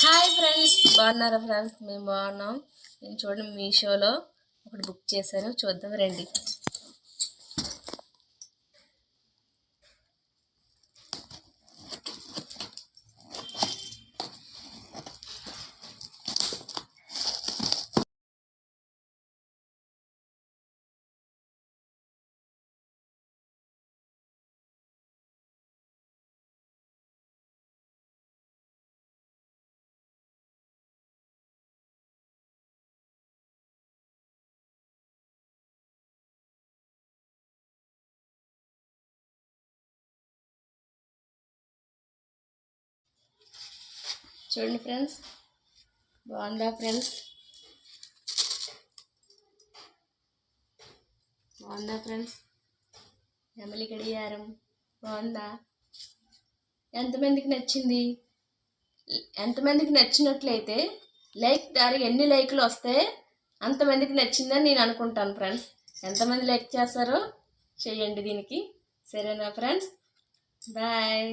Hi friends, బాగున్నారా friends? మేము బాగున్నాం. నేను చూడండి మీషోలో ఒకటి బుక్ చేశాను, చూద్దాం రండి. చూడండి ఫ్రెండ్స్, బాగుందా ఫ్రెండ్స్? బాగుందా ఫ్రెండ్స్? నెమలి గడియారం బాగుందా? ఎంతమందికి నచ్చింది? ఎంతమందికి నచ్చినట్లయితే లైక్ దానికి ఎన్ని లైక్లు వస్తే అంతమందికి నచ్చిందని నేను అనుకుంటాను ఫ్రెండ్స్. ఎంతమంది లైక్ చేస్తారో చేయండి దీనికి. సరేనా ఫ్రెండ్స్? బాయ్.